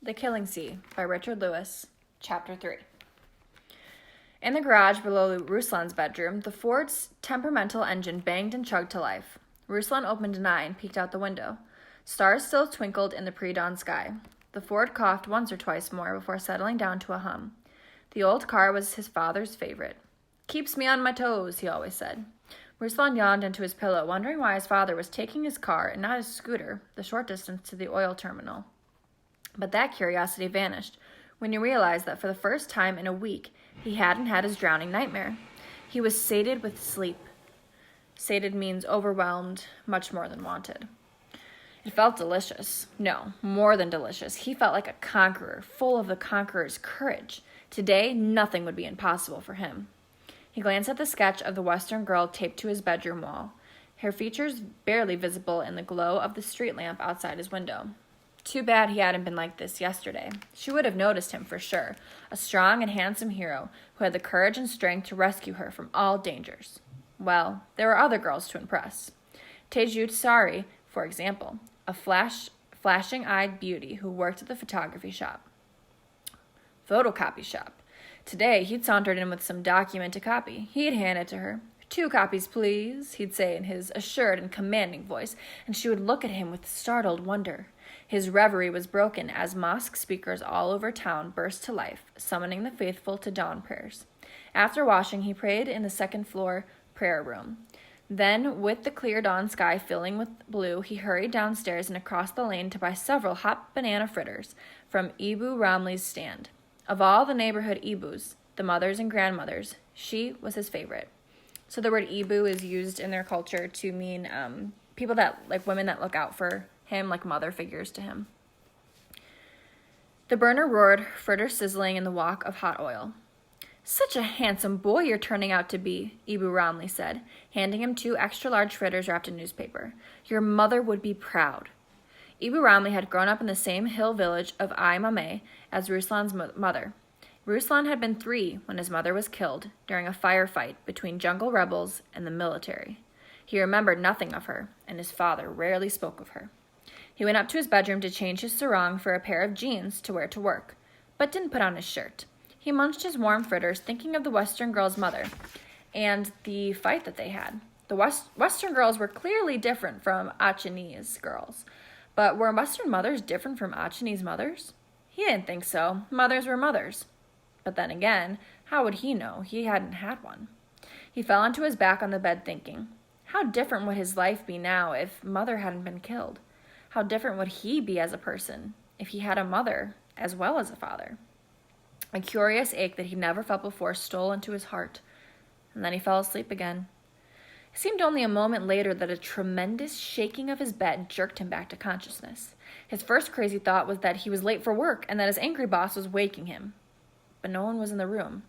The Killing Sea by Richard Lewis, Chapter 3. In the garage below Ruslan's bedroom, the Ford's temperamental engine banged and chugged to life. Ruslan opened an eye and peeked out the window. Stars still twinkled in the pre-dawn sky. The Ford coughed once or twice more before settling down to a hum. The old car was his father's favorite. "Keeps me on my toes," he always said. Ruslan yawned into his pillow, wondering why his father was taking his car and not his scooter the short distance to the oil terminal. But that curiosity vanished when he realized that for the first time in a week, he hadn't had his drowning nightmare. He was sated with sleep. Sated means overwhelmed, much more than wanted. It felt delicious. No, more than delicious. He felt like a conqueror, full of the conqueror's courage. Today, nothing would be impossible for him. He glanced at the sketch of the Western girl taped to his bedroom wall, her features barely visible in the glow of the street lamp outside his window. Too bad he hadn't been like this yesterday. She would have noticed him for sure, a strong and handsome hero who had the courage and strength to rescue her from all dangers. Well, there were other girls to impress. Teju Sari, for example, a flashing-eyed beauty who worked at the photocopy shop. Today, he'd sauntered in with some document to copy. He'd hand it to her. "2 copies, please," he'd say in his assured and commanding voice, and she would look at him with startled wonder. His reverie was broken as mosque speakers all over town burst to life, summoning the faithful to dawn prayers. After washing, he prayed in the second-floor prayer room. Then, with the clear dawn sky filling with blue, he hurried downstairs and across the lane to buy several hot banana fritters from Ibu Ramli's stand. Of all the neighborhood Ibus, the mothers and grandmothers, she was his favorite. So the word Ibu is used in their culture to mean people that, like women that look out for him, like mother figures to him. The burner roared, fritter sizzling in the wok of hot oil. "Such a handsome boy you're turning out to be," Ibu Ramli said, handing him 2 extra-large fritters wrapped in newspaper. "Your mother would be proud." Ibu Ramli had grown up in the same hill village of Mame as Ruslan's mother. Ruslan had been 3 when his mother was killed during a firefight between jungle rebels and the military. He remembered nothing of her, and his father rarely spoke of her. He went up to his bedroom to change his sarong for a pair of jeans to wear to work, but didn't put on his shirt. He munched his warm fritters, thinking of the Western girl's mother and the fight that they had. The Western girls were clearly different from Achinese girls, but were Western mothers different from Achinese mothers? He didn't think so. Mothers were mothers. But then again, how would he know? He hadn't had one. He fell onto his back on the bed thinking, how different would his life be now if mother hadn't been killed? How different would he be as a person if he had a mother as well as a father? A curious ache that he'd never felt before stole into his heart, and then he fell asleep again. It seemed only a moment later that a tremendous shaking of his bed jerked him back to consciousness. His first crazy thought was that he was late for work and that his angry boss was waking him. But no one was in the room.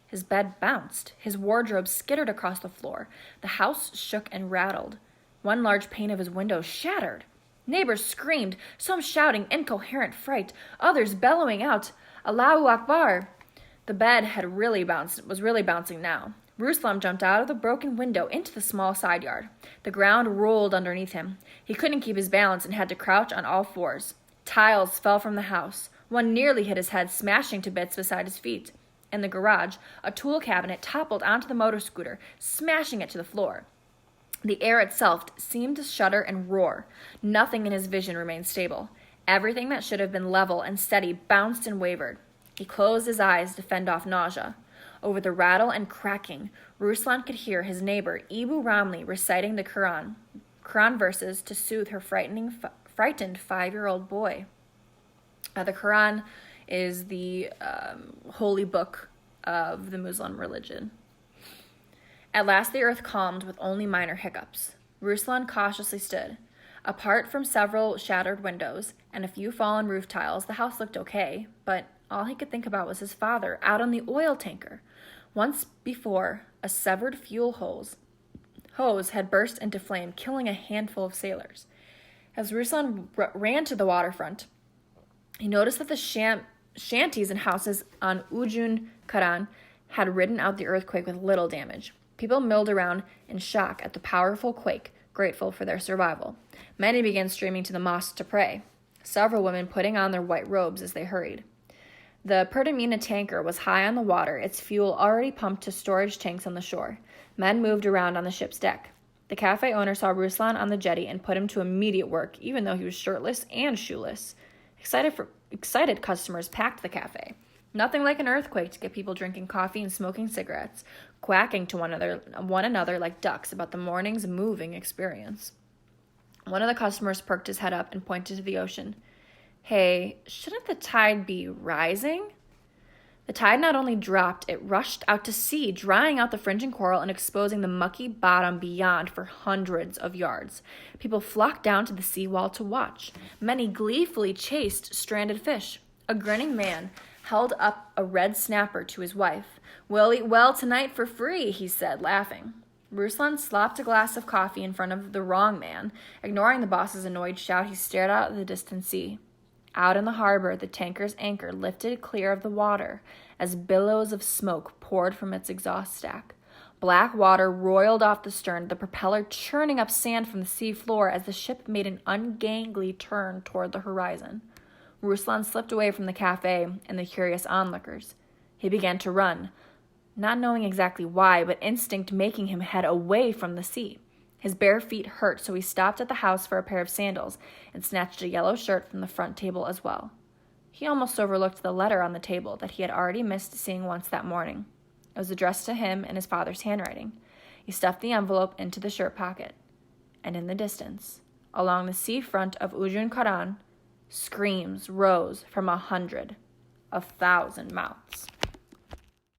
His bed bounced. His wardrobe skittered across the floor. The house shook and rattled. One large pane of his window shattered. Neighbors screamed, some shouting incoherent fright, others bellowing out, "Allahu Akbar!" The bed was really bouncing now. Ruslan jumped out of the broken window into the small side yard. The ground rolled underneath him. He couldn't keep his balance and had to crouch on all 4s. Tiles fell from the house. One nearly hit his head, smashing to bits beside his feet. In the garage, a tool cabinet toppled onto the motor scooter, smashing it to the floor. The air itself seemed to shudder and roar. Nothing in his vision remained stable. Everything that should have been level and steady bounced and wavered. He closed his eyes to fend off nausea. Over the rattle and cracking, Ruslan could hear his neighbor, Ibu Ramli, reciting the Quran verses to soothe her frightened 5-year-old boy. The Quran is the holy book of the Muslim religion. At last the earth calmed with only minor hiccups. Ruslan cautiously stood. Apart from several shattered windows and a few fallen roof tiles, the house looked okay, but all he could think about was his father out on the oil tanker. Once before, a severed fuel hose had burst into flame, killing a handful of sailors. As Ruslan ran to the waterfront, he noticed that the shanties and houses on Ujun Karan had ridden out the earthquake with little damage. People milled around in shock at the powerful quake, grateful for their survival. Many began streaming to the mosque to pray. several women putting on their white robes as they hurried. The Pertamina tanker was high on the water, its fuel already pumped to storage tanks on the shore. Men moved around on the ship's deck. The cafe owner saw Ruslan on the jetty and put him to immediate work, even though he was shirtless and shoeless. Excited customers packed the cafe. Nothing like an earthquake to get people drinking coffee and smoking cigarettes, quacking to one another like ducks about the morning's moving experience. One of the customers perked his head up and pointed to the ocean. Hey, shouldn't the tide be rising? The tide not only dropped, it rushed out to sea, drying out the fringing coral and exposing the mucky bottom beyond for hundreds of yards. People flocked down to the seawall to watch. Many gleefully chased stranded fish. A grinning man held up a red snapper to his wife. "We'll eat well tonight for free," he said, laughing. Ruslan slopped a glass of coffee in front of the wrong man. Ignoring the boss's annoyed shout, he stared out at the distant sea. Out in the harbor, the tanker's anchor lifted clear of the water as billows of smoke poured from its exhaust stack. Black water roiled off the stern, the propeller churning up sand from the sea floor as the ship made an ungainly turn toward the horizon. Ruslan slipped away from the cafe and the curious onlookers. He began to run, not knowing exactly why, but instinct making him head away from the sea. His bare feet hurt, so he stopped at the house for a pair of sandals and snatched a yellow shirt from the front table as well. He almost overlooked the letter on the table that he had already missed seeing once that morning. It was addressed to him in his father's handwriting. He stuffed the envelope into the shirt pocket. And in the distance, along the seafront of Ujun Karan, screams rose from 100,000 mouths.